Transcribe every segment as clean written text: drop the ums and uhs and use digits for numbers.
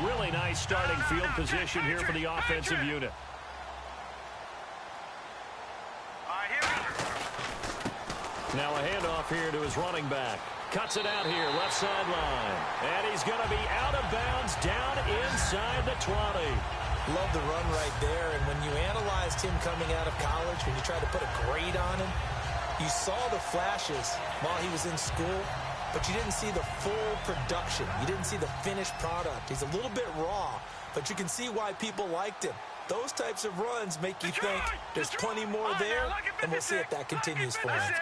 Really nice starting field position here for the offensive unit. Now a handoff here to his running back. Cuts it out here, left sideline. And he's going to be out of bounds down inside the 20. Love the run right there. And when you analyzed him coming out of college, when you tried to put a grade on him, you saw the flashes while he was in school, but you didn't see the full production. You didn't see the finished product. He's a little bit raw, but you can see why people liked him. Those types of runs make you think there's plenty more there, and we'll see if that continues for him.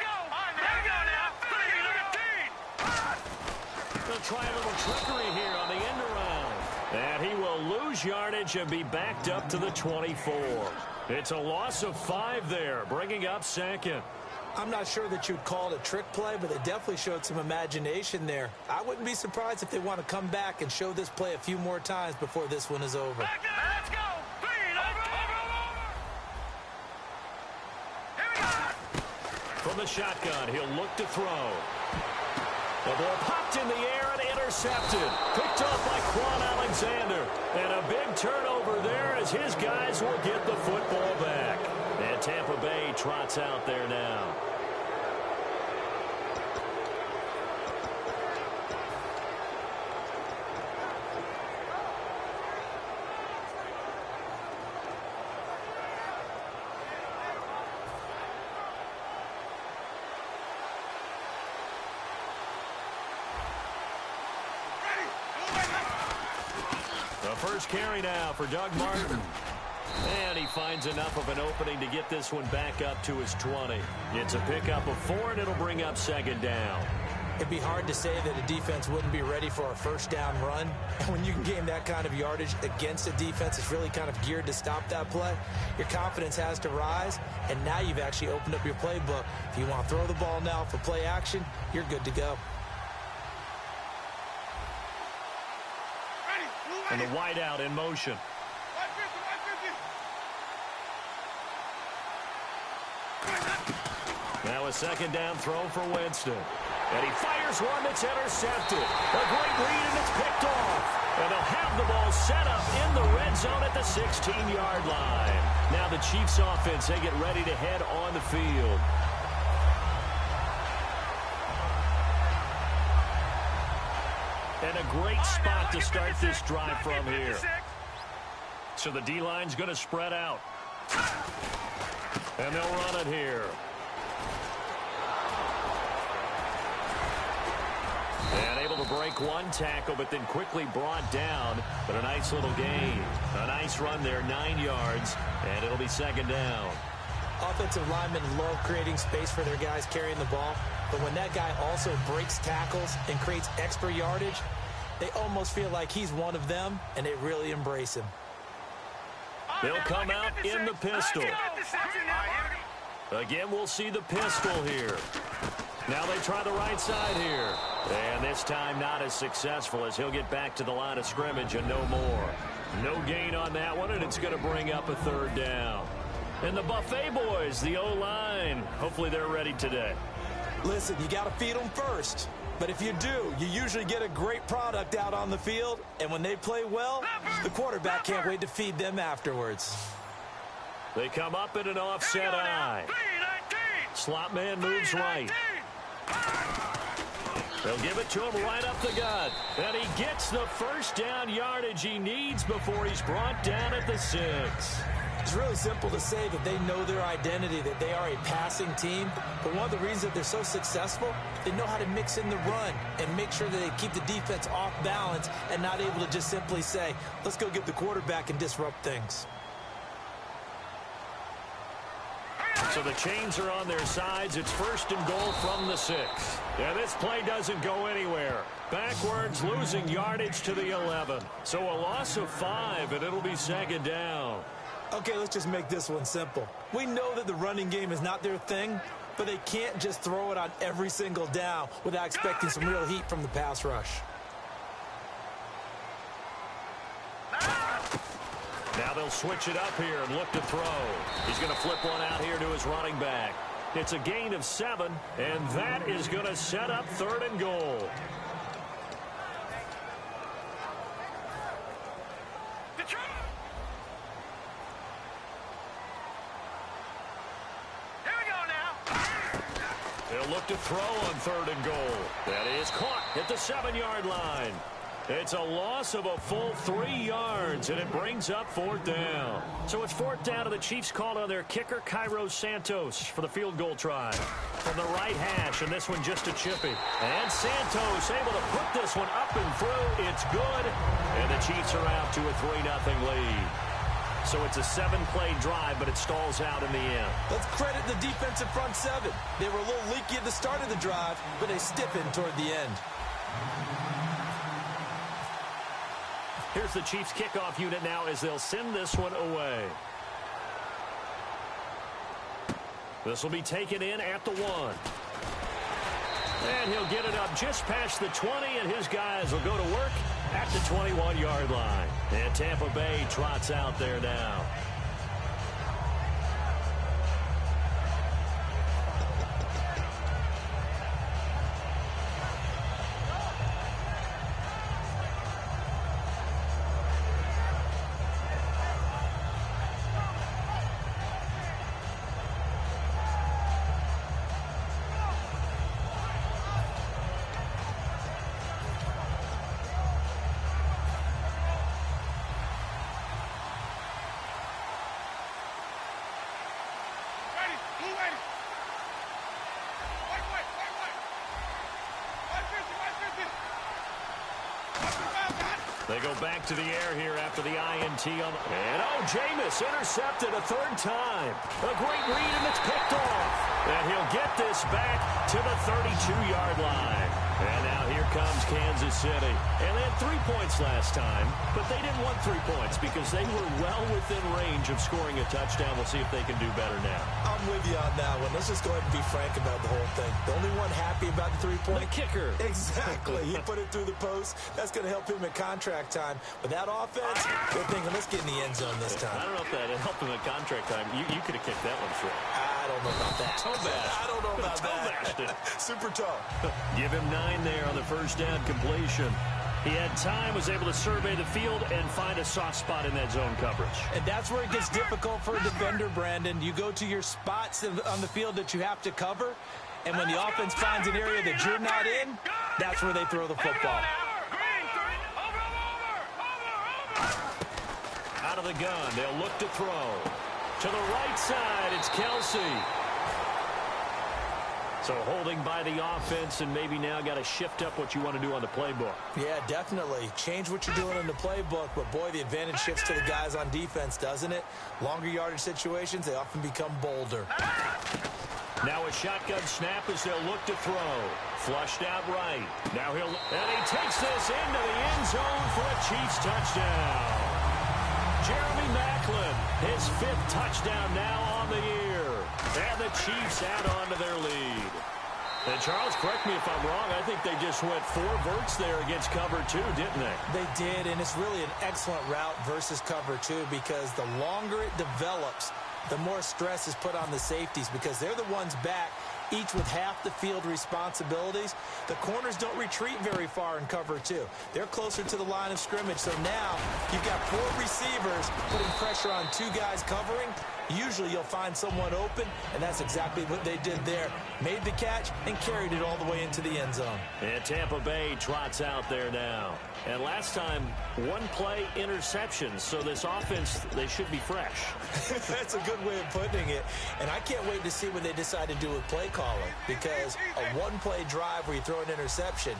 They'll try a little trickery here on the end around. And he will lose yardage and be backed up to the 24. It's a loss of 5 there, bringing up second. I'm not sure that you'd call it a trick play, but they definitely showed some imagination there. I wouldn't be surprised if they want to come back and show this play a few more times before this one is over. Let's go! From the shotgun, he'll look to throw. The ball popped in the air and intercepted. Picked off by Quan Alexander. And a big turnover there as his guys will get the football back. And Tampa Bay trots out there now. First carry now for Doug Martin. And he finds enough of an opening to get this one back up to his 20. It's a pickup of 4, and it'll bring up second down. It'd be hard to say that a defense wouldn't be ready for a first down run. And when you can gain that kind of yardage against a defense that's really kind of geared to stop that play, your confidence has to rise, and now you've actually opened up your playbook. If you want to throw the ball now for play action, you're good to go. And the wideout in motion. Now a second down throw for Winston. And he fires one that's intercepted. A great read, and it's picked off. And they'll have the ball set up in the red zone at the 16-yard line. Now the Chiefs offense, they get ready to head on the field. And a great spot to start this drive from here. So the D-line's going to spread out. And they'll run it here. And able to break one tackle, but then quickly brought down. But a nice little gain. A nice run there, 9 yards. And it'll be second down. Offensive linemen love creating space for their guys carrying the ball. But when that guy also breaks tackles and creates extra yardage, they almost feel like he's one of them, and they really embrace him. They'll come out in the pistol. Again, we'll see the pistol here. Now they try the right side here. And this time not as successful as he'll get back to the line of scrimmage and no more. No gain on that one, and it's going to bring up a third down. And the Buffet boys, the O-line, hopefully they're ready today. Listen, you got to feed them first. But if you do, you usually get a great product out on the field. And when they play well, the quarterback can't wait to feed them afterwards. They come up in an offset eye. Slot man moves right. They'll give it to him right up the gut. And he gets the first down yardage he needs before he's brought down at the 6. It's really simple to say that they know their identity, that they are a passing team. But one of the reasons that they're so successful, they know how to mix in the run and make sure that they keep the defense off balance and not able to just simply say, let's go get the quarterback and disrupt things. So the chains are on their sides. It's first and goal from the 6. Yeah, this play doesn't go anywhere. Backwards, losing yardage to the 11. So a loss of 5, and it'll be second down. Okay, let's just make this one simple. We know that the running game is not their thing, but they can't just throw it on every single down without expecting some real heat from the pass rush. Now they'll switch it up here and look to throw. He's going to flip one out here to his running back. It's a gain of 7, and that is going to set up third and goal. They'll look to throw on 3rd and goal. That is caught at the 7-yard line. It's a loss of a full 3 yards, and it brings up 4th down. So it's 4th down, and the Chiefs called on their kicker, Cairo Santos, for the field goal try. From the right hash, and this one just a chippy. And Santos able to put this one up and through. It's good, and the Chiefs are out to a 3-0 lead. So it's a 7-play drive, but it stalls out in the end. Let's credit the defensive front 7. They were a little leaky at the start of the drive, but they stiffened toward the end. Here's the Chiefs kickoff unit now as they'll send this one away. This will be taken in at the 1. And he'll get it up just past the 20, and his guys will go to work at the 21-yard line. And Tampa Bay trots out there now. They go back to the air here after the INT on the... And Jameis intercepted a 3rd time. A great read, and it's picked off. And he'll get this back to the 32-yard line. And now here comes Kansas City. And they had 3 points last time, but they didn't want 3 points because they were well within range of scoring a touchdown. We'll see if they can do better now. I'm with you on that one. Let's just go ahead and be frank about the whole thing. The only one happy about the 3-point... The kicker. Exactly. He put it through the post. That's going to help him at contract time. But that offense, they're thinking, let's get in the end zone this time. I don't know if that helped him at contract time. You could have kicked that one short. I don't know about that. Toe bash. I don't know about that. Super toe. Give him 9 there on the first down completion. He had time, was able to survey the field and find a soft spot in that zone coverage. And that's where it gets difficult for a defender, Brandon. You go to your spots on the field that you have to cover, and when the offense finds an area that you're not in, that's where they throw the football. Out of the gun, they'll look to throw. To the right side, it's Kelsey. So holding by the offense, and maybe now got to shift up what you want to do on the playbook. Yeah, definitely. Change what you're doing in the playbook, but boy, the advantage shifts to the guys on defense, doesn't it? Longer yardage situations, they often become bolder. Now a shotgun snap as they'll look to throw. Flushed out right. Now and he takes this into the end zone for a Chiefs touchdown. Jeremy Maclin, his 5th touchdown now on the year. And the Chiefs add on to their lead. And Charles, correct me if I'm wrong, I think they just went 4 verts there against cover 2, didn't they? They did, and it's really an excellent route versus cover 2 because the longer it develops, the more stress is put on the safeties because they're the ones back, each with half the field responsibilities. The corners don't retreat very far in cover 2. They're closer to the line of scrimmage. So now you've got 4 receivers putting pressure on 2 guys covering. Usually you'll find someone open, and that's exactly what they did there. Made the catch and carried it all the way into the end zone. And Tampa Bay trots out there now. And last time, 1-play interceptions. So this offense, they should be fresh. That's a good way of putting it. And I can't wait to see what they decide to do with play calling, because a 1-play drive where you throw an interception,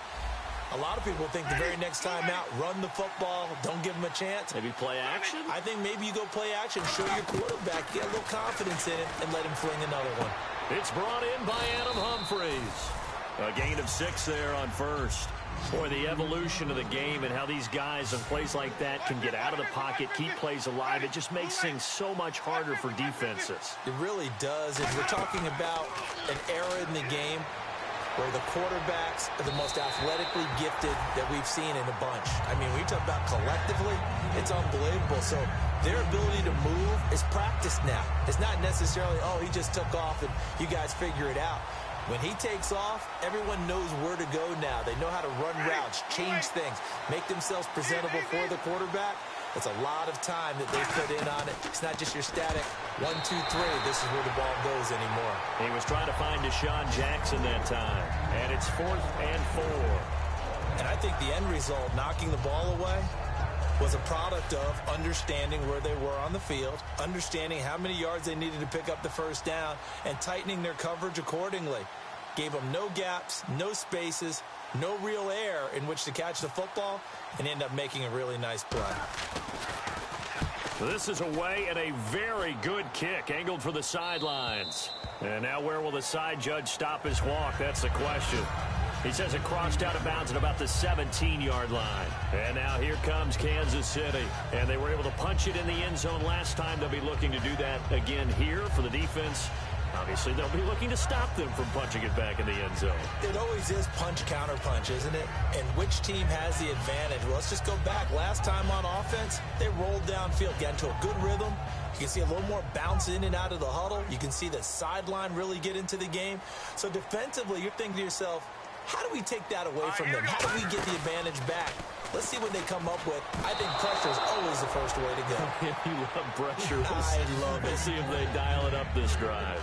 a lot of people think the very next time out, run the football, don't give them a chance. Maybe play action? I think maybe you go play action, show your quarterback, get a little confidence in it, and let him fling another one. It's brought in by Adam Humphries. A gain of 6 there on first. Boy, the evolution of the game and how these guys on plays like that can get out of the pocket, keep plays alive, it just makes things so much harder for defenses. It really does. And we're talking about an era in the game where the quarterbacks are the most athletically gifted that we've seen in a bunch. I mean, when you talk about collectively, it's unbelievable. So their ability to move is practiced now. It's not necessarily, oh, he just took off and you guys figure it out. When he takes off, everyone knows where to go now. They know how to run routes, change things, make themselves presentable for the quarterback. It's a lot of time that they put in on it. It's not just your static 1, 2, 3. This is where the ball goes anymore. He was trying to find Deshaun Jackson that time. And it's 4th and 4. And I think the end result, knocking the ball away, was a product of understanding where they were on the field, understanding how many yards they needed to pick up the first down, and tightening their coverage accordingly. Gave them no gaps, no spaces, no real air in which to catch the football, and end up making a really nice play. This is away and a very good kick, angled for the sidelines. And now where will the side judge stop his walk? That's the question. He says it crossed out of bounds at about the 17-yard line. And now here comes Kansas City. And they were able to punch it in the end zone last time. They'll be looking to do that again here for the defense. Obviously, they'll be looking to stop them from punching it back in the end zone. It always is punch-counter-punch, isn't it? And which team has the advantage? Well, let's just go back. Last time on offense, they rolled downfield, got into a good rhythm. You can see a little more bounce in and out of the huddle. You can see the sideline really get into the game. So defensively, you're thinking to yourself, how do we take that away from them? How do we get the advantage back? Let's see what they come up with. I think pressure is always the first way to go. You love pressure. I love it. We'll see if they dial it up this drive.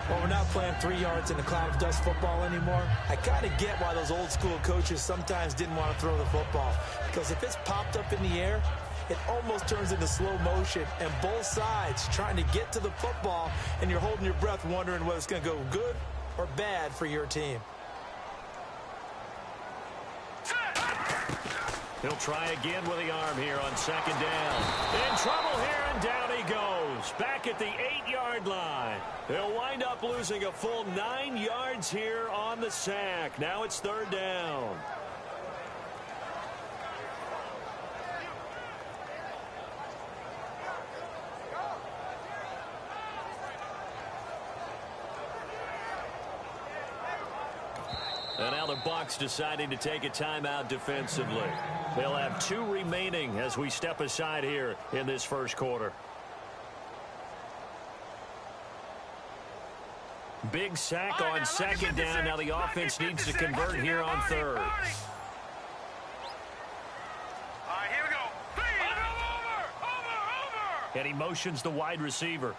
Well, we're not playing 3 yards in a cloud of dust football anymore. I kind of get why those old school coaches sometimes didn't want to throw the football. Because if it's popped up in the air, it almost turns into slow motion. And both sides trying to get to the football, and you're holding your breath wondering whether it's going to go good or bad for your team. He'll try again with the arm here on second down. In trouble here, and down he goes. Back at the 8-yard line. They'll wind up losing a full 9 yards here on the sack. Now it's 3rd down. And now the Bucs deciding to take a timeout defensively. They'll have 2 remaining as we step aside here in this first quarter. Big sack on second down. Now the offense needs to convert here on 3rd. All right, here we go. Over. And he motions the wide receiver.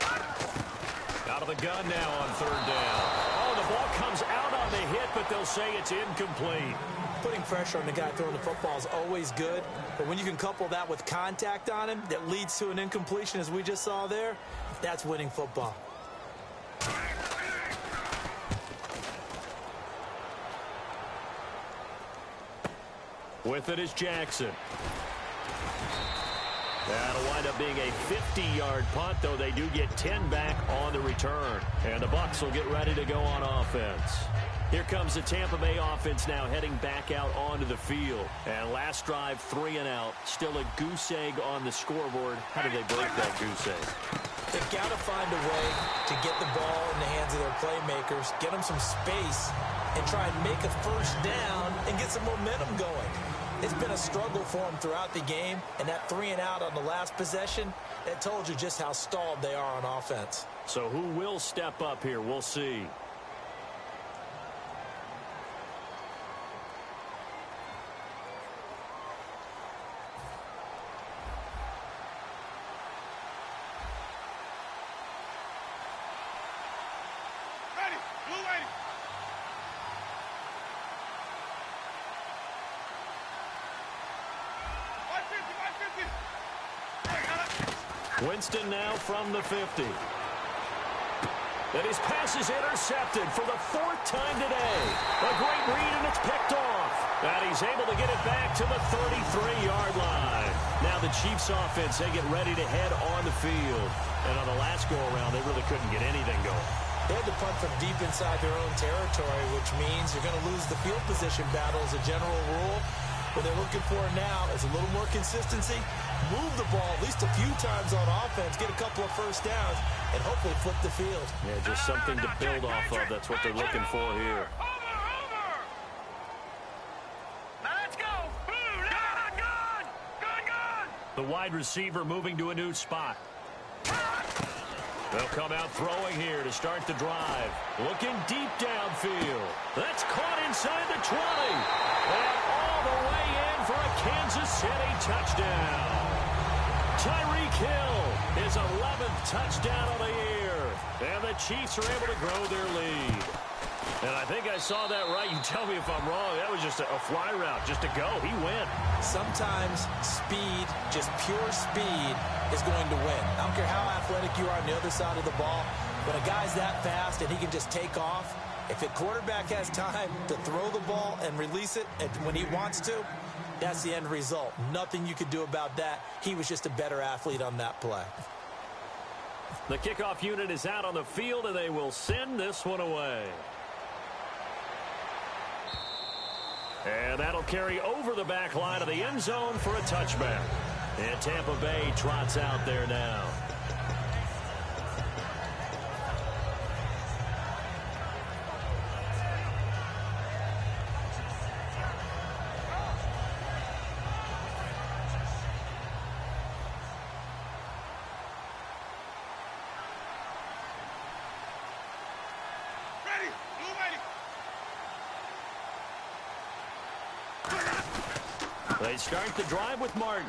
Out of the gun now on 3rd down. Oh, the ball comes out on the hit, but they'll say it's incomplete. Putting pressure on the guy throwing the football is always good, but when you can couple that with contact on him that leads to an incompletion, as we just saw there, that's winning football. With it is Jackson. That'll wind up being a 50-yard punt, though they do get 10 back on the return. And the Bucs will get ready to go on offense. Here comes the Tampa Bay offense now heading back out onto the field. And last drive, 3 and out. Still a goose egg on the scoreboard. How do they break that goose egg? They've got to find a way to get the ball in the hands of their playmakers, get them some space, and try and make a first down and get some momentum going. It's been a struggle for them throughout the game, and that 3 and out on the last possession, that told you just how stalled they are on offense. So who will step up here? We'll see. Ready. Blue ready. Winston now from the 50. And his pass is intercepted for the 4th time today. A great read, and it's picked off. And he's able to get it back to the 33-yard line. Now the Chiefs offense, they get ready to head on the field. And on the last go-around, they really couldn't get anything going. They had to punt from deep inside their own territory, which means you're going to lose the field position battle as a general rule. What they're looking for now is a little more consistency, move the ball at least a few times on offense, get a couple of first downs, and hopefully flip the field. Yeah, just something to build off of. That's what they're looking for here. Over. Now let's go. Gun. The wide receiver moving to a new spot. They'll come out throwing here to start the drive. Looking deep downfield. That's caught inside the 20. And all the way in for a Kansas City touchdown. Tyreek Hill, his 11th touchdown of the year. And the Chiefs are able to grow their lead. And I think I saw that right. You tell me if I'm wrong. That was just a fly route, just to go. He went. Sometimes speed, just pure speed, is going to win. I don't care how athletic you are on the other side of the ball. When a guy's that fast and he can just take off, if a quarterback has time to throw the ball and release it when he wants to, that's the end result. Nothing you could do about that. He was just a better athlete on that play. The kickoff unit is out on the field, and they will send this one away. And that'll carry over the back line of the end zone for a touchback. And Tampa Bay trots out there now. They start the drive with Martin.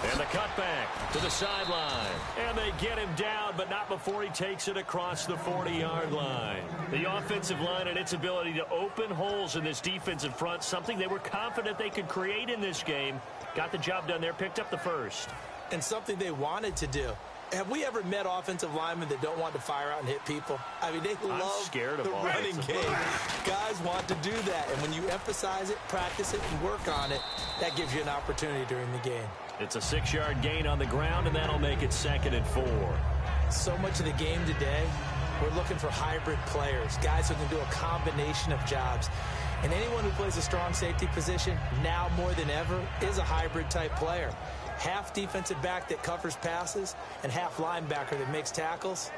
And the cutback to the sideline. And they get him down, but not before he takes it across the 40-yard line. The offensive line and its ability to open holes in this defensive front, something they were confident they could create in this game. Got the job done there, picked up the first. And something they wanted to do. Have we ever met offensive linemen that don't want to fire out and hit people? I mean, they love the running game. Guys want to do that. And when you emphasize it, practice it, and work on it, that gives you an opportunity during the game. It's a 6-yard gain on the ground, and that'll make it 2nd and 4. So much of the game today, we're looking for hybrid players, guys who can do a combination of jobs. And anyone who plays a strong safety position, now more than ever, is a hybrid-type player. Half defensive back that covers passes and half linebacker that makes tackles.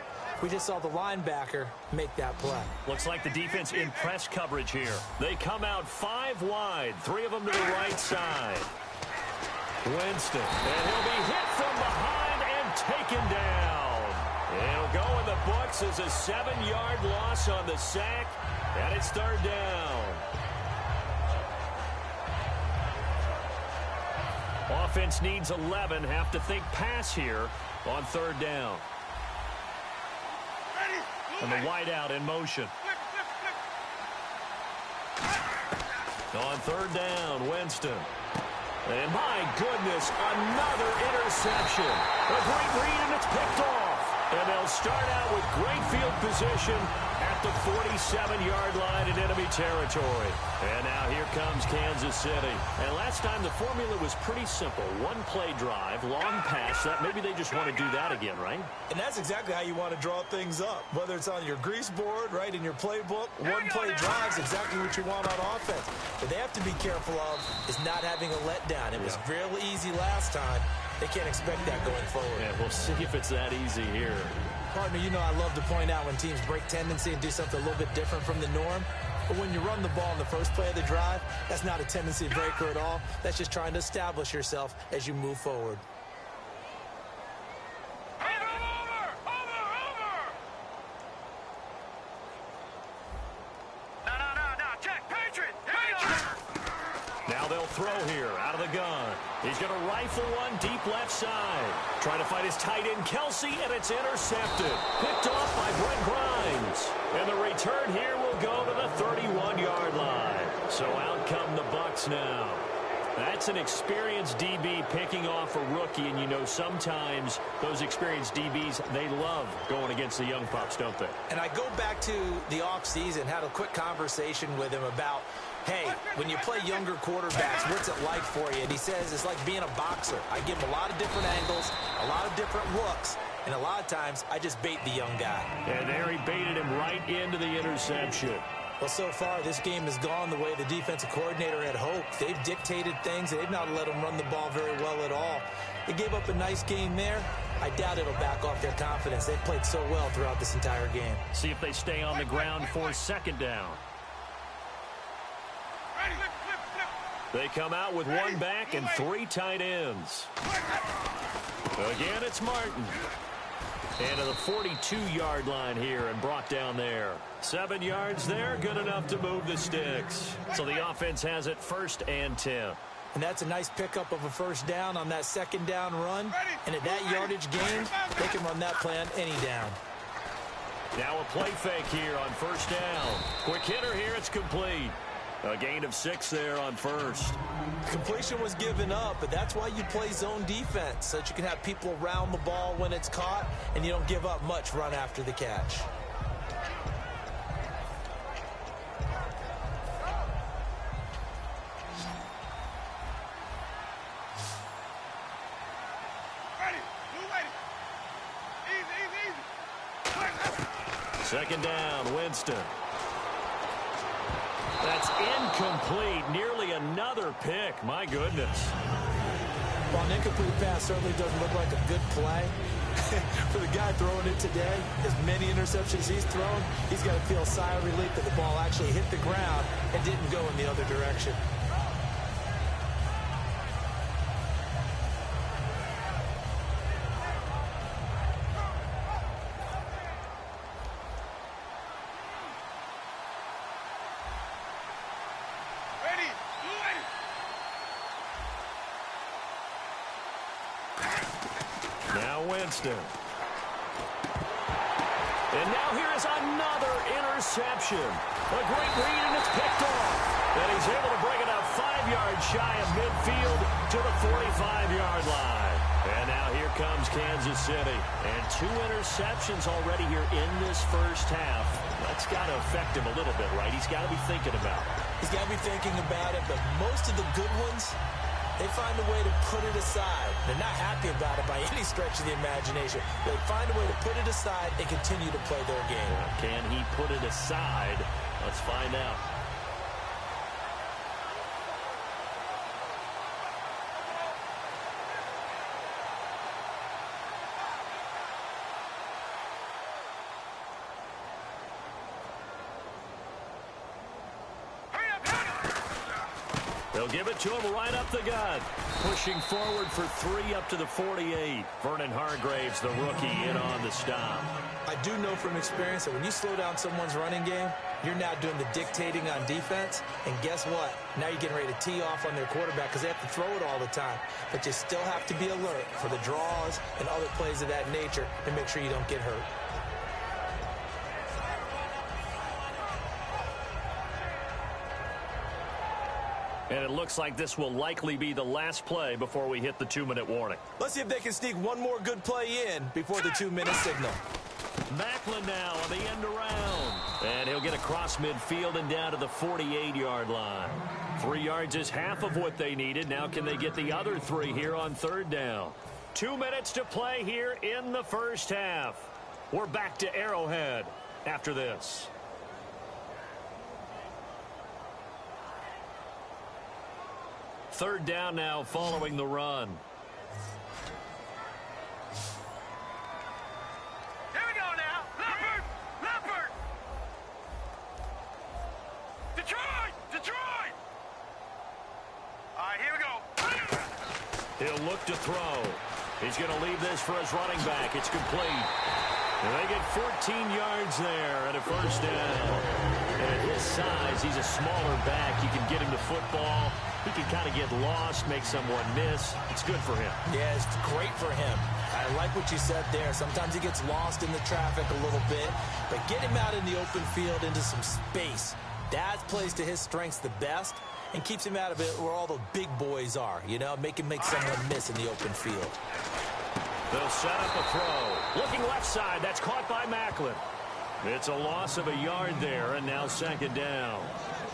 We just saw the linebacker make that play. Looks like the defense in press coverage here. They come out 5 wide, 3 of them to the right side. Winston, and he'll be hit from behind and taken down. It'll go in the books as a 7-yard loss on the sack, and it's 3rd down. Offense needs 11. Have to think pass here on 3rd down. And the wideout in motion. On 3rd down, Winston. And my goodness, another interception. A great read, and it's picked off. And they'll start out with great field position at the 47-yard line in enemy territory. And now here comes Kansas City. And last time the formula was pretty simple. 1-play drive, long pass. That maybe they just want to do that again, right? And that's exactly how you want to draw things up. Whether it's on your grease board, right, in your playbook, 1-play drive is exactly what you want on offense. What they have to be careful of is not having a letdown. It was real easy last time. They can't expect that going forward. Yeah, we'll see if it's that easy here. Partner, you know I love to point out when teams break tendency and do something a little bit different from the norm. But when you run the ball in the first play of the drive, that's not a tendency breaker at all. That's just trying to establish yourself as you move forward. Now they'll throw here out of the gun. He's going to rifle one deep left side. Trying to find his tight end, Kelsey, and it's intercepted. Picked off by Brent Grimes. And the return here will go to the 31-yard line. So out come the Bucs now. That's an experienced DB picking off a rookie, and you know sometimes those experienced DBs, they love going against the young pups, don't they? And I go back to the offseason, had a quick conversation with him about, hey, when you play younger quarterbacks, what's it like for you? And he says it's like being a boxer. I give him a lot of different angles, a lot of different looks, and a lot of times I just bait the young guy. And there he baited him right into the interception. Well, so far, this game has gone the way the defensive coordinator had hoped. They've dictated things. They've not let them run the ball very well at all. They gave up a nice game there. I doubt it'll back off their confidence. They've played so well throughout this entire game. See if they stay on the ground for 2nd down. They come out with 1 back and 3 tight ends. Again, it's Martin. And to the 42-yard line here and brought down there. 7 yards there, good enough to move the sticks. So the offense has it 1st and 10. And that's a nice pickup of a first down on that second down run. And at that yardage gain, they can run that play on any down. Now a play fake here on first down. Quick hitter here, it's complete. A gain of 6 there on first. Completion was given up, but that's why you play zone defense, so that you can have people around the ball when it's caught, and you don't give up much run after the catch. Second down, Winston. That's incomplete. Nearly another pick. My goodness. While an incomplete pass certainly doesn't look like a good play, for the guy throwing it today, as many interceptions he's thrown, he's got to feel a sigh of relief that the ball actually hit the ground and didn't go in the other direction. Winston. And now here is another interception. A great read, and it's picked off. And he's able to bring it up 5 yards shy of midfield to the 45-yard line. And now here comes Kansas City. And 2 interceptions already here in this first half. That's got to affect him a little bit, right? He's got to be thinking about it. He's got to be thinking about it, but most of the good ones, they find a way to put it aside. They're not happy about it by any stretch of the imagination. They find a way to put it aside and continue to play their game. Can he put it aside? Let's find out. They'll give it to him right up the gut. Pushing forward for 3 up to the 48. Vernon Hargraves, the rookie, in on the stop. I do know from experience that when you slow down someone's running game, you're now doing the dictating on defense. And guess what? Now you're getting ready to tee off on their quarterback because they have to throw it all the time. But you still have to be alert for the draws and other plays of that nature and make sure you don't get hurt. And it looks like this will likely be the last play before we hit the 2-minute warning. Let's see if they can sneak one more good play in before the 2-minute signal. Maclin now on the end around. And he'll get across midfield and down to the 48-yard line. 3 yards is half of what they needed. Now can they get the other 3 here on third down? 2 minutes to play here in the first half. We're back to Arrowhead after this. Third down now following the run. Here we go now. Leopard! Leopard! Detroit! Detroit! All right, here we go. He'll look to throw. He's going to leave this for his running back. It's complete. And they get 14 yards there at a first down. And at his size, he's a smaller back. You can get him the football. He can kind of get lost, make someone miss. It's good for him. Yeah, it's great for him. I like what you said there. Sometimes he gets lost in the traffic a little bit, but get him out in the open field into some space. That plays to his strengths the best and keeps him out of it where all the big boys are, you know, make someone miss in the open field. They'll set up a throw. Looking left side, that's caught by Maclin. It's a loss of a yard there, and now second down.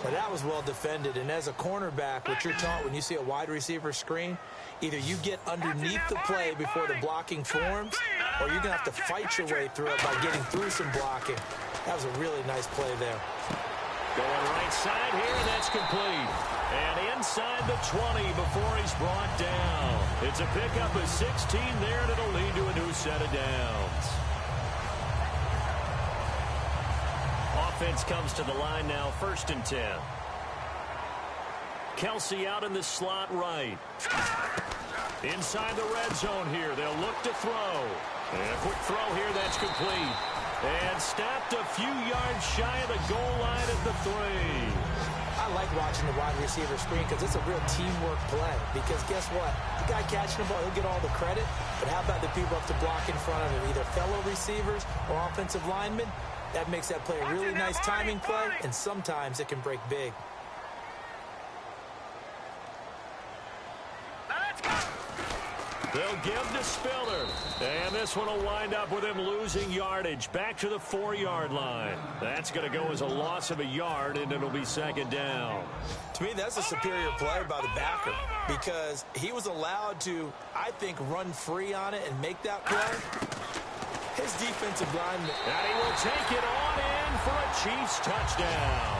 Well, that was well defended, and as a cornerback, what you're taught when you see a wide receiver screen, either you get underneath the play before the blocking forms, or you're going to have to fight your way through it by getting through some blocking. That was a really nice play there. Going right side here, and that's complete. And inside the 20 before he's brought down. It's a pickup of 16 there, and it'll lead to a new set of downs. Offense comes to the line now, 1st and 10. Kelsey out in the slot right. Inside the red zone here, they'll look to throw. And a quick throw here, that's complete. And snapped a few yards shy of the goal line at the 3. I like watching the wide receiver screen because it's a real teamwork play. Because guess what? The guy catching the ball, he'll get all the credit. But how about the people up to block in front of him, either fellow receivers or offensive linemen? That makes that play a really nice timing play, and sometimes it can break big. They'll give to Spiller. And this one will wind up with him losing yardage back to the 4-yard line. That's going to go as a loss of a yard, and it'll be second down. To me, that's a superior play by the backer because he was allowed to, I think, run free on it and make that play. His defensive lineman. And he will take it on in for a Chiefs touchdown.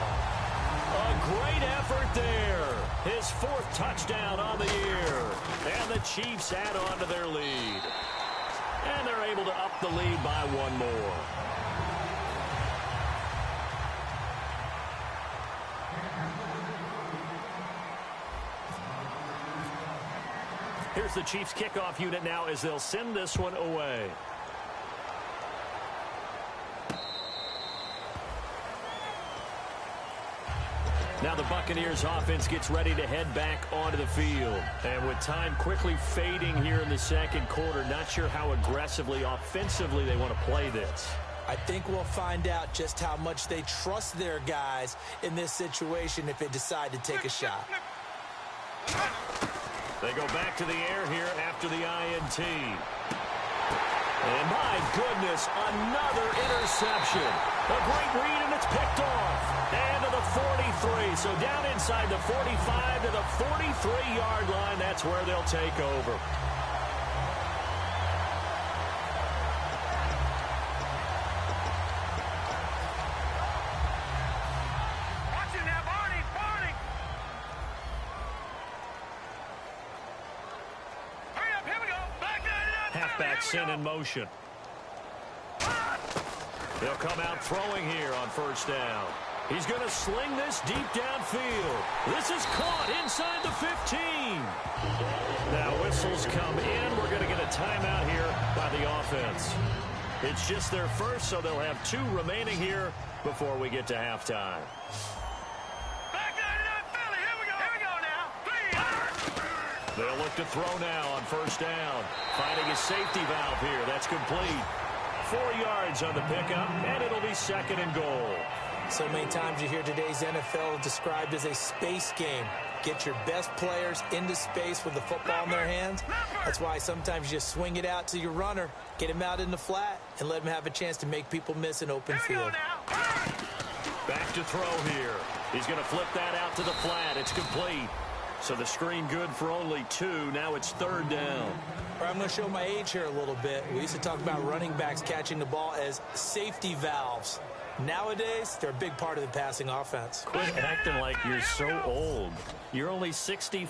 A great effort there. His 4th touchdown on the year. And the Chiefs add on to their lead. And they're able to up the lead by 1 more. Here's the Chiefs kickoff unit now as they'll send this one away. Now the Buccaneers offense gets ready to head back onto the field. And with time quickly fading here in the second quarter, not sure how aggressively, offensively they want to play this. I think we'll find out just how much they trust their guys in this situation if they decide to take a shot. They go back to the air here after the INT. And my goodness, another interception. A great read, and it's picked off. And to the 43. So down inside the 45 to the 43-yard line. That's where they'll take over. Watch it now, Barney, Barney. Hurry up, here we go. Back there, Halfback sent in motion. They'll come out throwing here on first down. He's going to sling this deep downfield. This is caught inside the 15. Now whistles come in. We're going to get a timeout here by the offense. It's just their first, so they'll have 2 remaining here before we get to halftime. Back there, Philly. Here we go. Here we go now. 3 yards. They'll look to throw now on first down. Finding a safety valve here. That's complete. 4 yards on the pickup, and it'll be second and goal. So many times you hear today's NFL described as a space game. Get your best players into space with the football in their hands. That's why sometimes you swing it out to your runner, get him out in the flat, and let him have a chance to make people miss an open field. Back to throw here. He's going to flip that out to the flat. It's complete. So the screen good for only 2. Now it's third down. I'm going to show my age here a little bit. We used to talk about running backs catching the ball as safety valves. Nowadays, they're a big part of the passing offense. Quit acting like you're so old. You're only 65.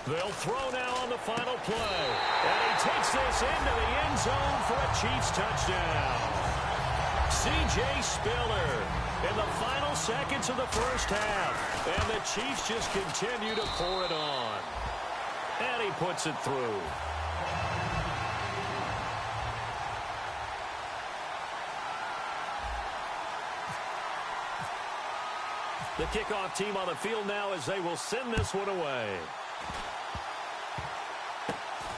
They'll throw now on the final play. And he takes this into the end zone for a Chiefs touchdown. C.J. Spiller in the final seconds of the first half. And the Chiefs just continue to pour it on. And he puts it through. The kickoff team on the field now as they will send this one away.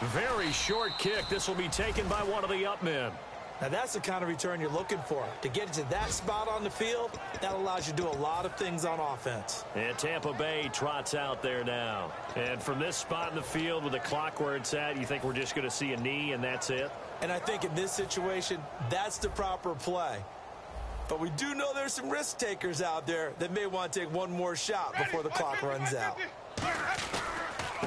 Very short kick. This will be taken by one of the up men. Now that's the kind of return you're looking for. To get to that spot on the field, that allows you to do a lot of things on offense. And Tampa Bay trots out there now. And from this spot in the field with the clock where it's at, you think we're just going to see a knee and that's it? And I think in this situation, that's the proper play. But we do know there's some risk takers out there that may want to take one more shot before the clock runs out.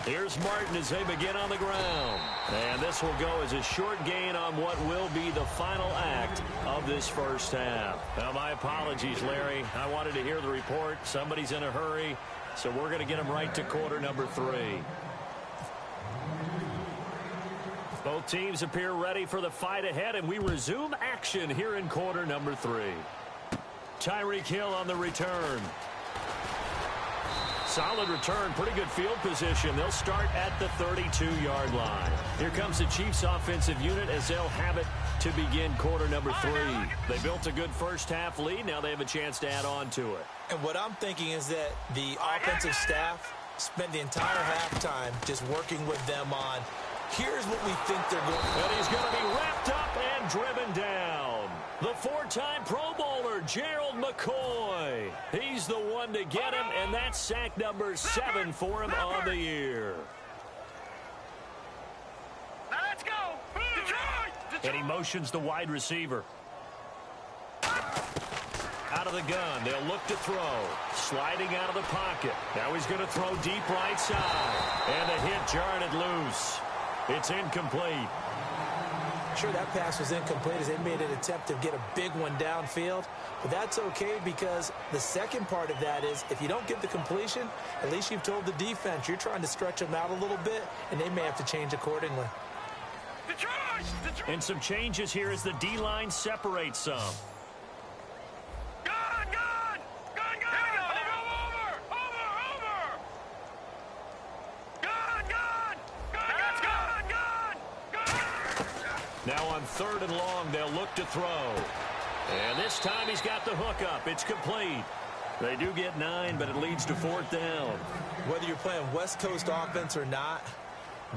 Here's Martin as they begin on the ground. And this will go as a short gain on what will be the final act of this first half. Now, my apologies, Larry. I wanted to hear the report. Somebody's in a hurry, so we're going to get them right to quarter number 3. Both teams appear ready for the fight ahead, and we resume action here in quarter number 3. Tyreek Hill on the return. Solid return, pretty good field position. They'll start at the 32-yard line. Here comes the Chiefs offensive unit as they'll have it to begin quarter number 3. They built a good first-half lead. Now they have a chance to add on to it. And what I'm thinking is that the offensive staff spent the entire halftime just working with them on, here's what we think they're going to do. And he's going to be wrapped up and driven down. The 4-time Pro Bowler, Gerald McCoy. He's the one to get him, and that's sack number 7 for him on the year. Now let's go. Detroit. And he motions the wide receiver. Out of the gun, they'll look to throw. Sliding out of the pocket. Now he's going to throw deep right side. And the hit jarred it loose. It's incomplete. Sure, that pass was incomplete as they made an attempt to get a big one downfield. But that's okay because the second part of that is if you don't get the completion, at least you've told the defense you're trying to stretch them out a little bit, and they may have to change accordingly. Detroit. And some changes here as the D-line separates some. Now on 3rd and long, they'll look to throw. And this time he's got the hook up. It's complete. They do get 9, but it leads to 4th down. Whether you're playing West Coast offense or not,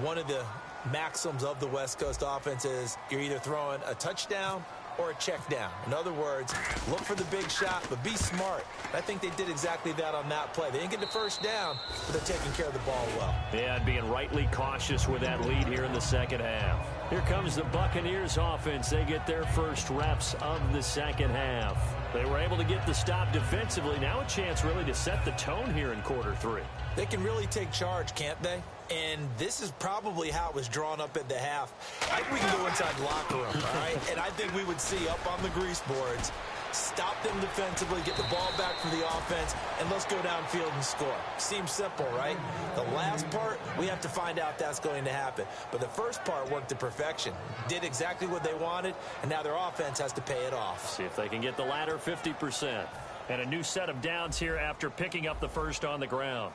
one of the maxims of the West Coast offense is you're either throwing a touchdown or a check down. In other words, look for the big shot, but be smart. I think they did exactly that on that play. They didn't get the first down, but they're taking care of the ball well. Yeah, and being rightly cautious with that lead here in the second half. Here comes the Buccaneers offense. They get their first reps of the second half. They were able to get the stop defensively. Now a chance really to set the tone here in quarter 3. They can really take charge, can't they? And this is probably how it was drawn up at the half. I think we can go inside the locker room, all right? And I think we would see up on the grease boards, stop them defensively, get the ball back for the offense, and let's go downfield and score. Seems simple, right? The last part, we have to find out that's going to happen. But the first part worked to perfection. Did exactly what they wanted, and now their offense has to pay it off. See if they can get the latter 50%. And a new set of downs here after picking up the first on the ground.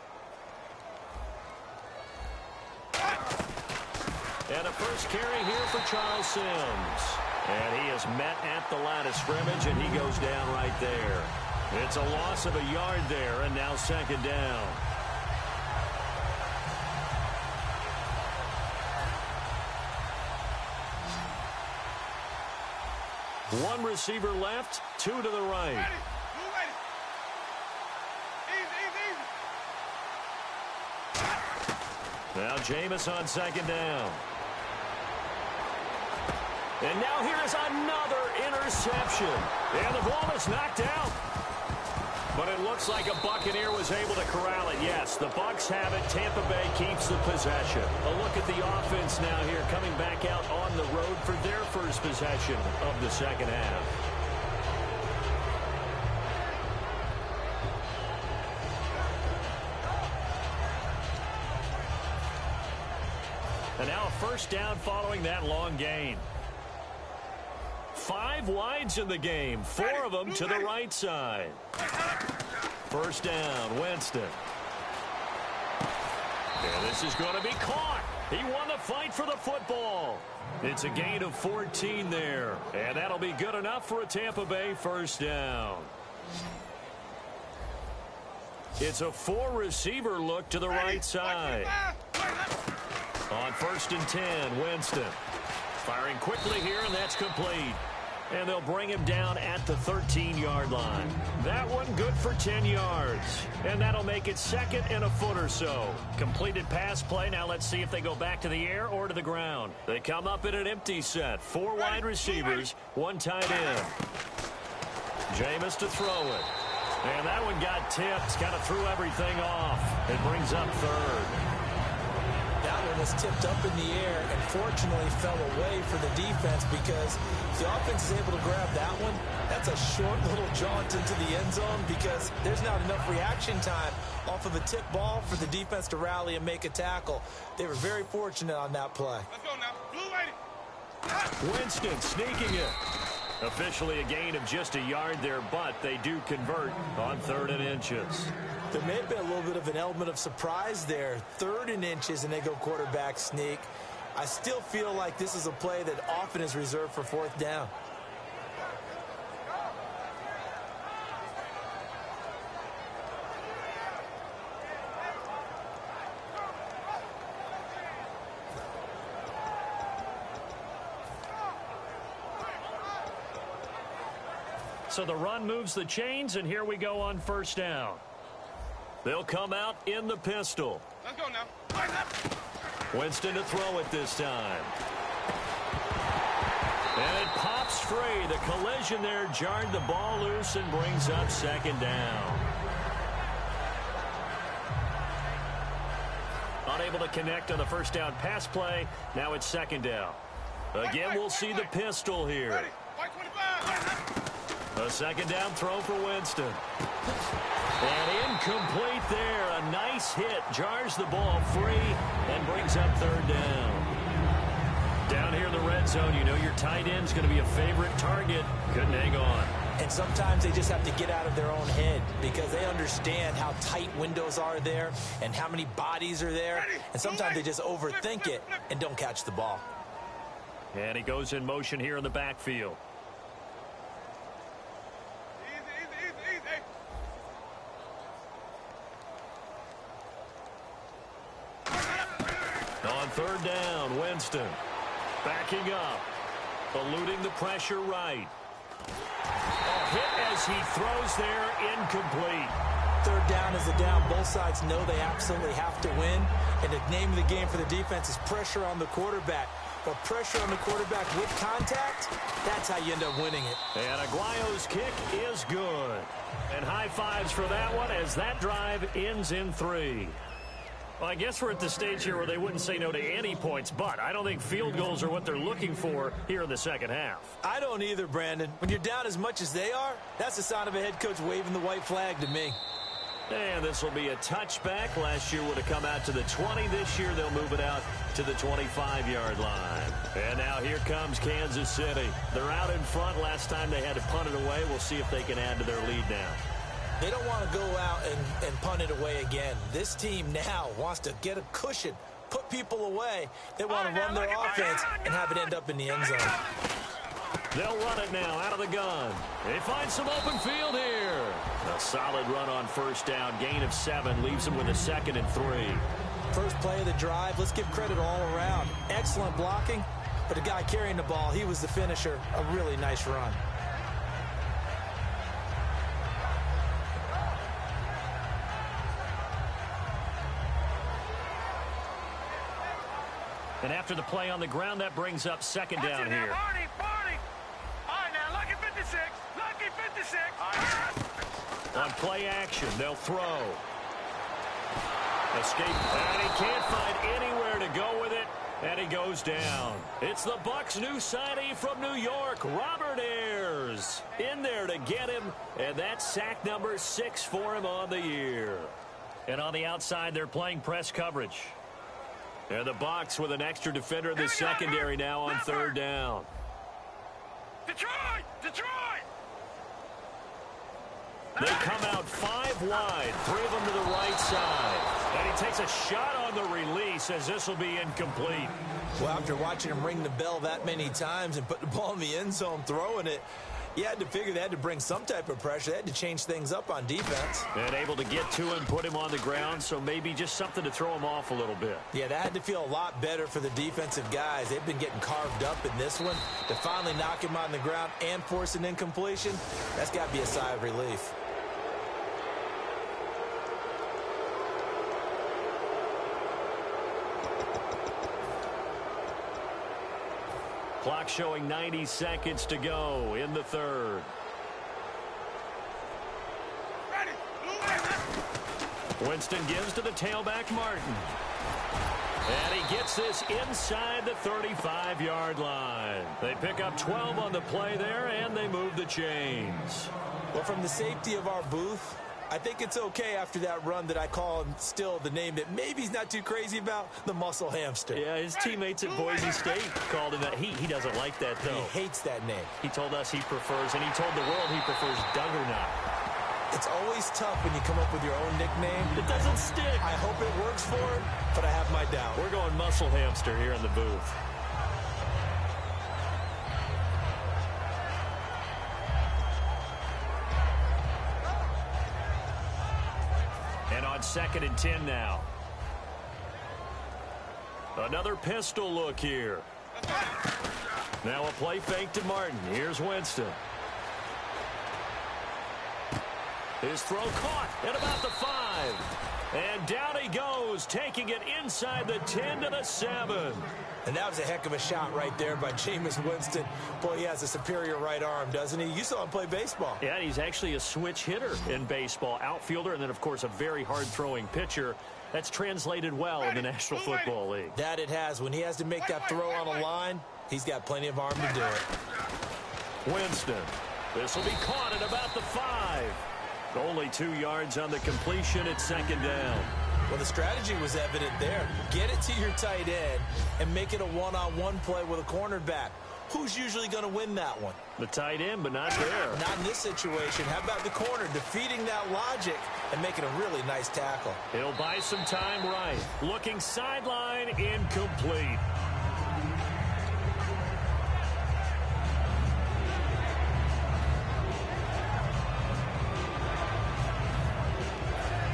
And a first carry here for Charles Sims. And he is met at the line of scrimmage, and he goes down right there. It's a loss of a yard there, and now 2nd down. One receiver left, 2 to the right. Now Jameis on 2nd down. And now here is another interception. And the ball is knocked out. But it looks like a Buccaneer was able to corral it. Yes, the Bucs have it. Tampa Bay keeps the possession. A look at the offense now here coming back out on the road for their first possession of the second half. And now a first down following that long gain. 5 wides in the game, 4 of them to the right side. First down, Winston. And this is going to be caught. He won the fight for the football. It's a gain of 14 there. And that'll be good enough for a Tampa Bay first down. It's a 4-receiver look to the right side. On 1st and 10, Winston. Firing quickly here, and that's complete. And they'll bring him down at the 13-yard line. That one good for 10 yards. And that'll make it 2nd and a foot or so. Completed pass play. Now let's see if they go back to the air or to the ground. They come up in an empty set. 4 wide receivers, 1 tight end. Jameis to throw it. And that one got tipped. Kind of threw everything off. It brings up 3rd. That one was tipped up in the air and fortunately fell away for the defense because if the offense is able to grab that one, that's a short little jaunt into the end zone because there's not enough reaction time off of a tip ball for the defense to rally and make a tackle. They were very fortunate on that play. Let's go now. Blue lady. Winston sneaking it. Officially a gain of just a yard there, but they do convert on 3rd and inches. There may have been a little bit of an element of surprise there. 3rd and inches, and they go quarterback sneak. I still feel like this is a play that often is reserved for fourth down. So the run moves the chains, and here we go on first down. They'll come out in the pistol. Let's go now. Winston to throw it this time. And it pops free. The collision there jarred the ball loose and brings up second down. Unable to connect on the first down pass play. Now it's second down. Again, we'll see the pistol here. A second down throw for Winston. And incomplete there. A nice hit. Jars the ball free and brings up third down. Down here in the red zone, you know your tight end's going to be a favorite target. Couldn't hang on. And sometimes they just have to get out of their own head because they understand how tight windows are there and how many bodies are there. And sometimes they just overthink it and don't catch the ball. And he goes in motion here in the backfield. On third down, Winston backing up, eluding the pressure right. A hit as he throws there, incomplete. Third down is a down. Both sides know they absolutely have to win. And the name of the game for the defense is pressure on the quarterback. But pressure on the quarterback with contact, that's how you end up winning it. And Aguayo's kick is good. And high fives for that one as that drive ends in 3. Well, I guess we're at the stage here where they wouldn't say no to any points, but I don't think field goals are what they're looking for here in the second half. I don't either, Brandon. When you're down as much as they are, that's the sign of a head coach waving the white flag to me. And this will be a touchback. Last year would have come out to the 20. This year they'll move it out to the 25-yard line. And now here comes Kansas City. They're out in front. Last time they had to punt it away. We'll see if they can add to their lead now. They don't want to go out and punt it away again. This team now wants to get a cushion, put people away. They want to run their offense and have it end up in the end zone. They'll run it now out of the gun. They find some open field here. A solid run on first down. Gain of 7 leaves them with a 2nd and 3. First play of the drive. Let's give credit all around. Excellent blocking, but the guy carrying the ball, he was the finisher. A really nice run. And after the play on the ground, that brings up second down here. Barney. All right, now, lucky 56. Lucky 56. On play action, they'll throw. Escape, and he can't find anywhere to go with it, and he goes down. It's the Bucs' new signee from New York, Robert Ayers. In there to get him, and that's sack number 6 for him on the year. And on the outside, they're playing press coverage. And the Bucs with an extra defender in the secondary now on third down. Detroit! They come out 5 wide, 3 of them to the right side. And he takes a shot on the release as this will be incomplete. Well, after watching him ring the bell that many times and put the ball in the end zone throwing it, you had to figure they had to bring some type of pressure. They had to change things up on defense. And able to get to him, put him on the ground, so maybe just something to throw him off a little bit. Yeah, that had to feel a lot better for the defensive guys. They've been getting carved up in this one. To finally knock him on the ground and force an incompletion, that's got to be a sigh of relief. Clock showing 90 seconds to go in the third. Winston gives to the tailback, Martin. And he gets this inside the 35-yard line. They pick up 12 on the play there, and they move the chains. Well, from the safety of our booth, I think it's okay after that run that I call him still the name that maybe he's not too crazy about, the muscle hamster. Yeah, his teammates at Boise State called him that. He doesn't like that, though. He hates that name. He told us he prefers, and he told the world he prefers Duggernaut. It's always tough when you come up with your own nickname. It doesn't stick. I hope it works for him, but I have my doubt. We're going muscle hamster here in the booth. And on 2nd and 10 now. Another pistol look here. Now a play fake to Martin. Here's Winston. His throw caught at about the 5. And down he goes, taking it inside the 10 to the 7. And that was a heck of a shot right there by Jameis Winston. Boy, he has a superior right arm, doesn't he? You saw him play baseball. Yeah, he's actually a switch hitter in baseball. Outfielder, and then, of course, a very hard-throwing pitcher. That's translated well in the National Football League. That it has. When he has to make that throw on a line, he's got plenty of arm to do it. Winston. This will be caught at about the 5. Only 2 yards on the completion at 2nd down. Well, the strategy was evident there. Get it to your tight end and make it a one-on-one play with a cornerback. Who's usually going to win that one? The tight end, but not there. Not in this situation. How about the corner defeating that logic and making a really nice tackle? He'll buy some time right. Looking sideline, incomplete.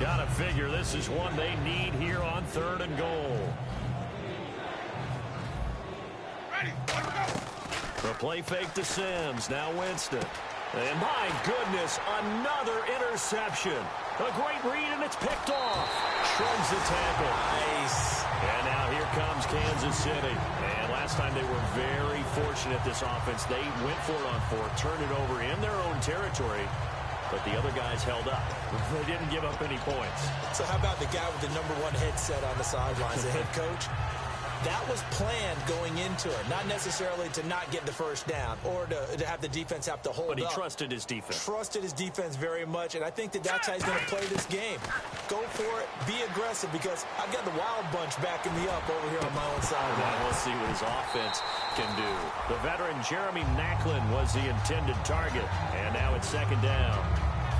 Gotta figure this is one they need here on 3rd and goal. Ready, let's go. The play fake to Sims. Now Winston. And my goodness, another interception. A great read, and it's picked off. Shrugs the tackle. Nice. And now here comes Kansas City. And last time they were very fortunate, this offense. They went for it on 4th, turned it over in their own territory. But the other guys held up. They didn't give up any points. So how about the guy with the #1 headset on the sidelines, the head coach? That was planned going into it, not necessarily to not get the first down or to have the defense have to hold up. But he trusted his defense. Trusted his defense very much, and I think that's how he's going to play this game. Go for it, be aggressive, because I've got the wild bunch backing me up over here on my own side. Well, we'll see what his offense can do. The veteran Jeremy Maclin was the intended target, and now it's 2nd down.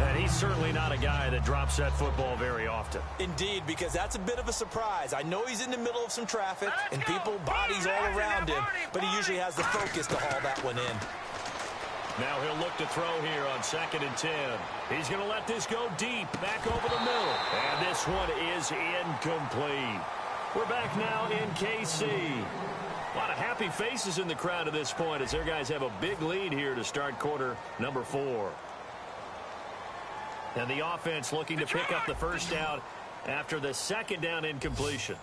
And he's certainly not a guy that drops that football very often. Indeed, because that's a bit of a surprise. I know he's in the middle of some traffic and people, bodies all around him, but he usually has the focus to haul that one in. Now he'll look to throw here on 2nd and 10. He's going to let this go deep, back over the middle. And this one is incomplete. We're back now in KC. A lot of happy faces in the crowd at this point as their guys have a big lead here to start quarter number 4. And the offense looking to pick up the first down after the 2nd down incompletion.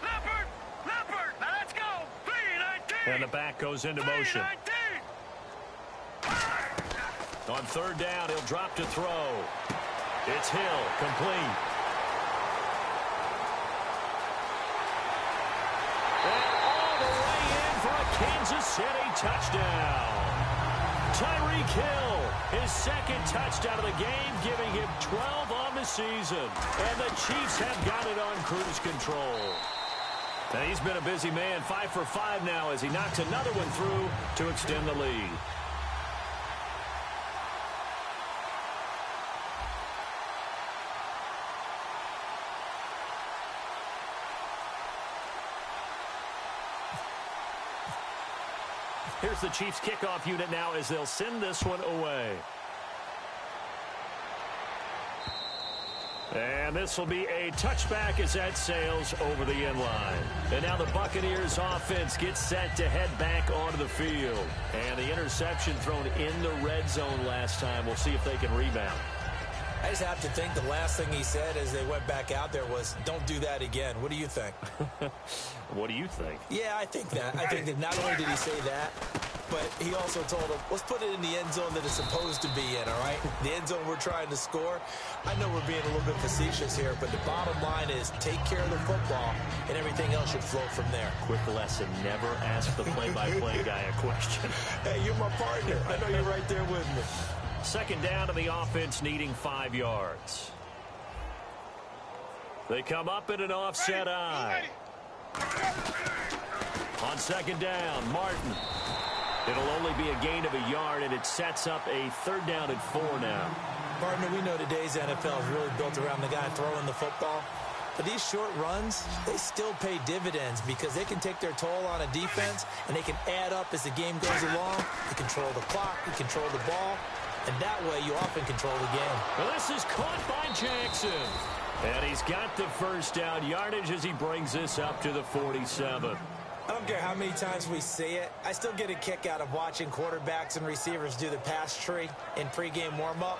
Leopard, now let's go. 3-19. And the back goes into motion. 3-19. On 3rd down, he'll drop to throw. It's Hill, complete. And all the way in for a Kansas City touchdown. Tyreek Hill, his 2nd touchdown of the game, giving him 12 on the season. And the Chiefs have got it on cruise control. And he's been a busy man, 5 for 5 now as he knocks another one through to extend the lead. Here's the Chiefs kickoff unit now as they'll send this one away. And this will be a touchback as that sails over the end line. And now the Buccaneers offense gets set to head back onto the field. And the interception thrown in the red zone last time. We'll see if they can rebound. I just have to think the last thing he said as they went back out there was, don't do that again. What do you think? What do you think? Yeah, I think that. I think that not only did he say that, but he also told them, let's put it in the end zone that it's supposed to be in, all right? The end zone we're trying to score. I know we're being a little bit facetious here, but the bottom line is take care of the football, and everything else should flow from there. Quick lesson, never ask the play-by-play guy a question. Hey, you're my partner. I know you're right there with me. 2nd down to the offense needing 5 yards. They come up in an offset eye. On 2nd down, Martin. It'll only be a gain of a yard, and it sets up a 3rd down and 4 now. Partner, we know today's NFL is really built around the guy throwing the football. But these short runs, they still pay dividends because they can take their toll on a defense, and they can add up as the game goes along. You control the clock, you control the ball, and that way you often control the game. Well, this is caught by Jackson. And he's got the 1st down yardage as he brings this up to the 47. I don't care how many times we see it. I still get a kick out of watching quarterbacks and receivers do the pass tree in pregame warm-up.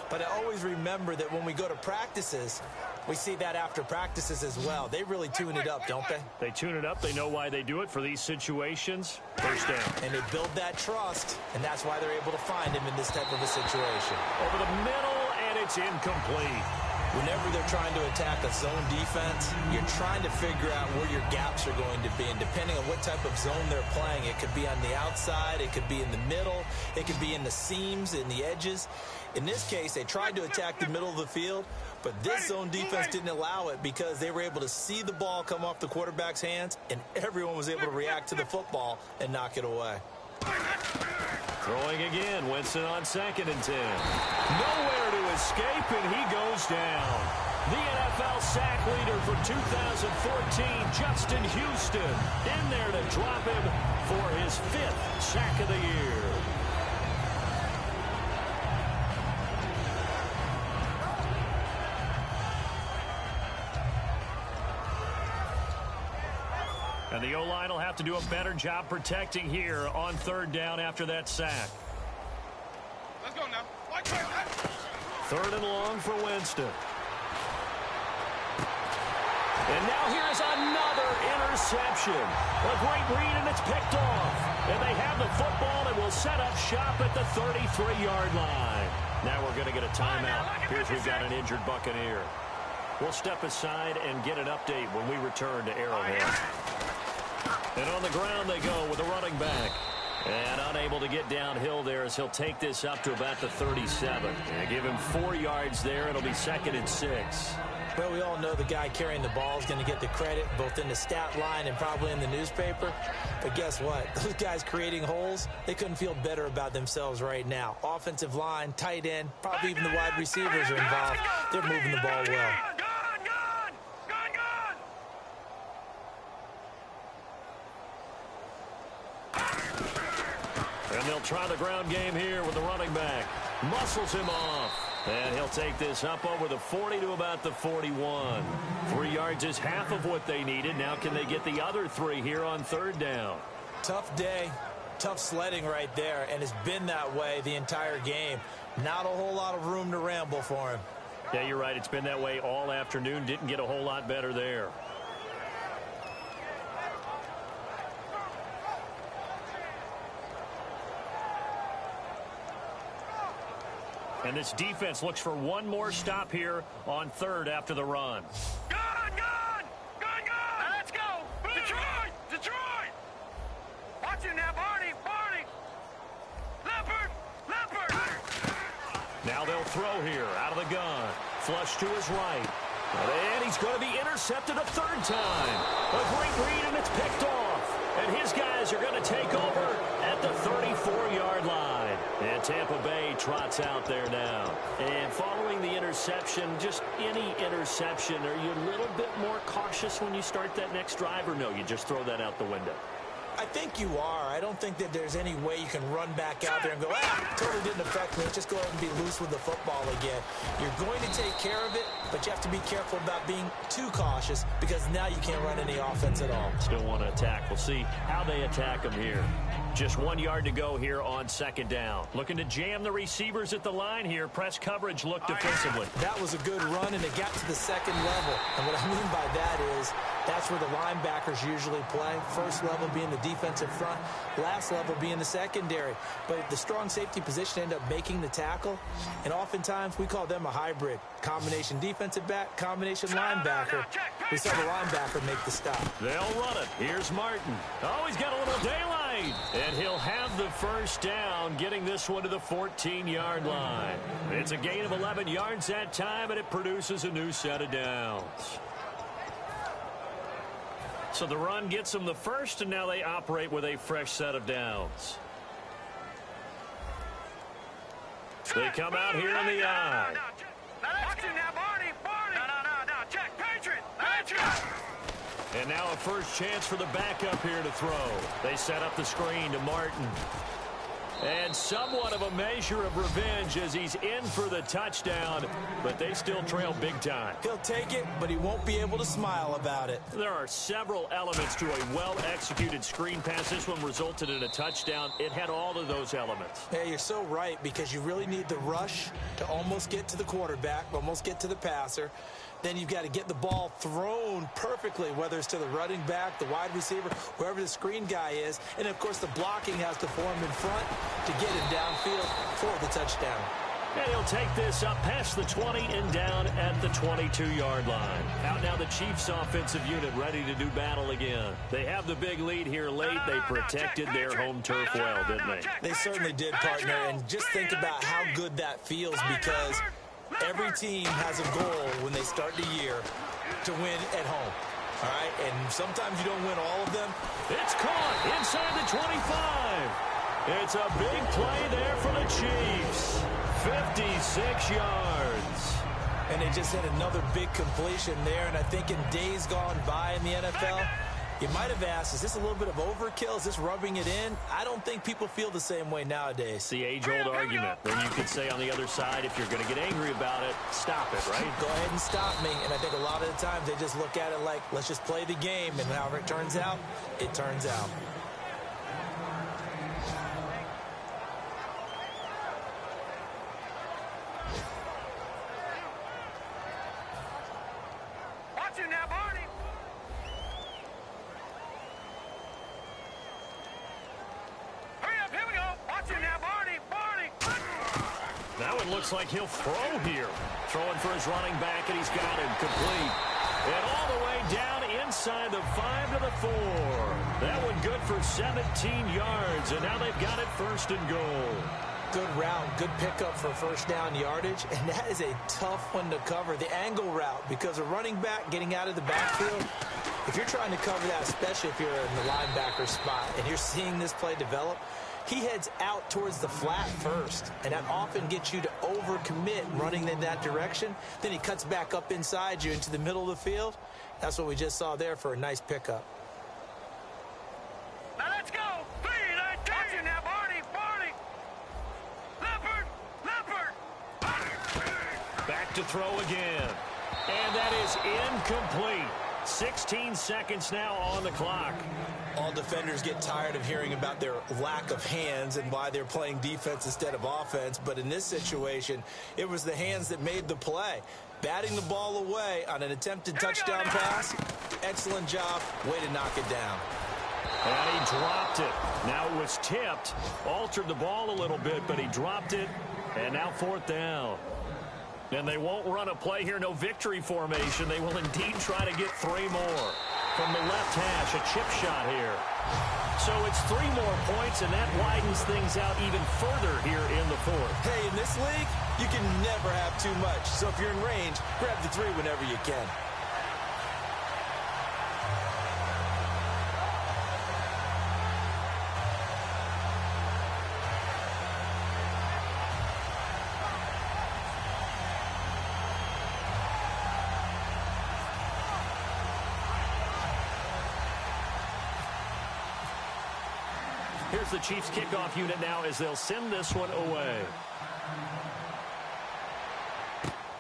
But I always remember that when we go to practices, we see that after practices as well. They really tune it up, don't they? They tune it up. They know why they do it for these situations. 1st down. And they build that trust, and that's why they're able to find him in this type of a situation. Over the middle, and it's incomplete. Whenever they're trying to attack a zone defense, you're trying to figure out where your gaps are going to be. And depending on what type of zone they're playing, it could be on the outside, it could be in the middle, it could be in the seams, in the edges. In this case, they tried to attack the middle of the field, but this zone defense didn't allow it because they were able to see the ball come off the quarterback's hands, and everyone was able to react to the football and knock it away. Throwing again, Winston on 2nd and 10. Nowhere to escape, and he goes down. The NFL sack leader from 2014, Justin Houston, in there to drop him for his 5th sack of the year. And the O-line will have to do a better job protecting here on 3rd down after that sack. Let's go now. 3rd and long for Winston. And now here's another interception. A great read, and it's picked off. And they have the football and will set up shop at the 33-yard line. Now we're going to get a timeout. Here's we've got an injured Buccaneer. We'll step aside and get an update when we return to Arrowhead. And on the ground they go with a running back. And unable to get downhill there as he'll take this up to about the 37. And give him 4 yards there. It'll be 2nd and 6. Well, we all know the guy carrying the ball is going to get the credit both in the stat line and probably in the newspaper. But guess what? Those guys creating holes, they couldn't feel better about themselves right now. Offensive line, tight end, probably even the wide receivers are involved. They're moving the ball well. And they'll try the ground game here with the running back. Muscles him off. And he'll take this up over the 40 to about the 41. 3 yards is half of what they needed. Now can they get the other 3 here on 3rd down? Tough day, tough sledding right there, and it's been that way the entire game. Not a whole lot of room to ramble for him. Yeah, you're right. It's been that way all afternoon. Didn't get a whole lot better there. And this defense looks for one more stop here on 3rd after the run. Gun! Now let's go! Detroit! Watch it now, Barney! Leopard! Now they'll throw here out of the gun. Flush to his right. And he's going to be intercepted a 3rd time. A great read, and it's picked off. And his guys are going to take over at the 34-yard line. And Tampa Bay trots out there now. And following the interception, just any interception, are you a little bit more cautious when you start that next drive, or no, you just throw that out the window? I think you are. I don't think that there's any way you can run back out there and go, totally didn't affect me. Just go ahead and be loose with the football again. You're going to take care of it, but you have to be careful about being too cautious because now you can't run any offense at all. Still want to attack. We'll see how they attack them here. Just 1 yard to go here on 2nd down. Looking to jam the receivers at the line here. Press coverage looked defensively. That was a good run, and it got to the 2nd level. And what I mean by that is that's where the linebackers usually play. First level being the defensive front, last level being the secondary. But the strong safety position ended up making the tackle, and oftentimes we call them a hybrid. Combination defensive back, combination linebacker. We saw the linebacker make the stop. They'll run it. Here's Martin. Oh, he's got a little daylight. And he'll have the 1st down, getting this one to the 14-yard line. It's a gain of 11 yards that time, and it produces a new set of downs. So the run gets them the 1st, and now they operate with a fresh set of downs. They come out here in the eye. Watch it now, Barney. No. Check. Patriot. And now a first chance for the backup here to throw. They set up the screen to Martin. And somewhat of a measure of revenge as he's in for the touchdown, but they still trail big time. He'll take it, but he won't be able to smile about it. There are several elements to a well-executed screen pass. This one resulted in a touchdown. It had all of those elements. Yeah, you're so right, because you really need the rush to almost get to the quarterback, almost get to the passer. Then you've got to get the ball thrown perfectly, whether it's to the running back, the wide receiver, wherever the screen guy is. And, of course, the blocking has to form in front to get him downfield for the touchdown. And he'll take this up past the 20 and down at the 22-yard line. Out now the Chiefs offensive unit ready to do battle again. They have the big lead here late. They protected their home turf well, didn't they? They certainly did, partner. And just think about how good that feels, because every team has a goal when they start the year to win at home. All right? And sometimes you don't win all of them. It's caught inside the 25. It's a big play there for the Chiefs. 56 yards. And they just hit another big completion there. And I think in days gone by in the NFL, you might have asked, is this a little bit of overkill? Is this rubbing it in? I don't think people feel the same way nowadays. It's the age-old argument. Then you could say on the other side, if you're going to get angry about it, stop it, right? Go ahead and stop me. And I think a lot of the times they just look at it like, let's just play the game. And however it turns out, it turns out. Watch it now, Barney. Hurry up, here we go. Watch it now, Barney. Now it looks like he'll throw here. Throwing for his running back, and he's got him complete. And all the way down inside the 5 to the 4. That one good for 17 yards, and now they've got it first and goal. Good route, good pickup for first down yardage, and that is a tough one to cover, the angle route, because a running back getting out of the backfield, if you're trying to cover that, especially if you're in the linebacker spot, and you're seeing this play develop, he heads out towards the flat first, and that often gets you to overcommit running in that direction. Then he cuts back up inside you into the middle of the field. That's what we just saw there for a nice pickup. Now let's go. Watch it now, Barney. Leopard. Back to throw again. And that is incomplete. 16 seconds now on the clock. All defenders get tired of hearing about their lack of hands and why they're playing defense instead of offense. But in this situation, it was the hands that made the play. Batting the ball away on an attempted touchdown pass. Excellent job. Way to knock it down. And he dropped it. Now it was tipped. Altered the ball a little bit, but he dropped it. And now 4th down. And they won't run a play here. No victory formation. They will indeed try to get 3 more. From the left hash, a chip shot here. So it's 3 more points, and that widens things out even further here in the 4th. Hey, in this league, you can never have too much. So if you're in range, grab the 3 whenever you can. Here's the Chiefs kickoff unit now as they'll send this one away.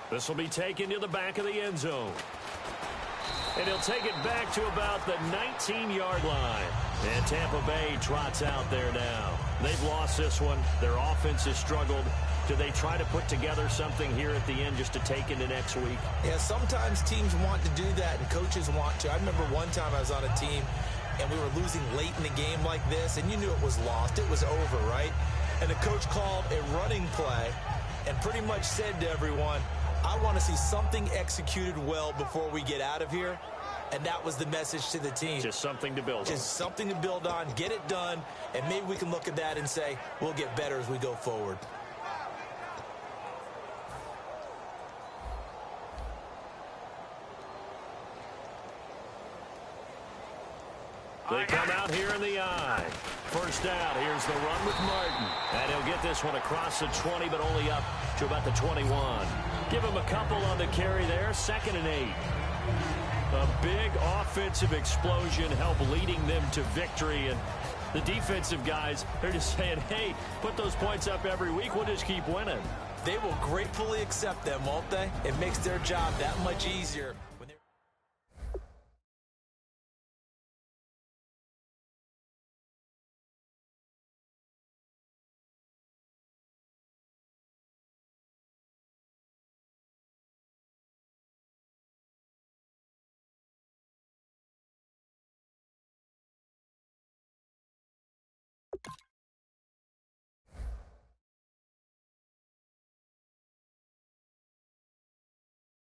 This will be taken to the back of the end zone. And he'll take it back to about the 19-yard line. And Tampa Bay trots out there now. They've lost this one. Their offense has struggled. Do they try to put together something here at the end just to take into next week? Yeah, sometimes teams want to do that and coaches want to. I remember one time I was on a team and we were losing late in the game like this, and you knew it was lost. It was over, right? And the coach called a running play and pretty much said to everyone, I want to see something executed well before we get out of here. And that was the message to the team. Just something to build on. Just something to build on, get it done, and maybe we can look at that and say, we'll get better as we go forward. They come out here in the eye. First down, here's the run with Martin. And he'll get this one across the 20, but only up to about the 21. Give him a couple on the carry there, 2nd and 8. A big offensive explosion helped leading them to victory. And the defensive guys, they're just saying, hey, put those points up every week. We'll just keep winning. They will gratefully accept them, won't they? It makes their job that much easier.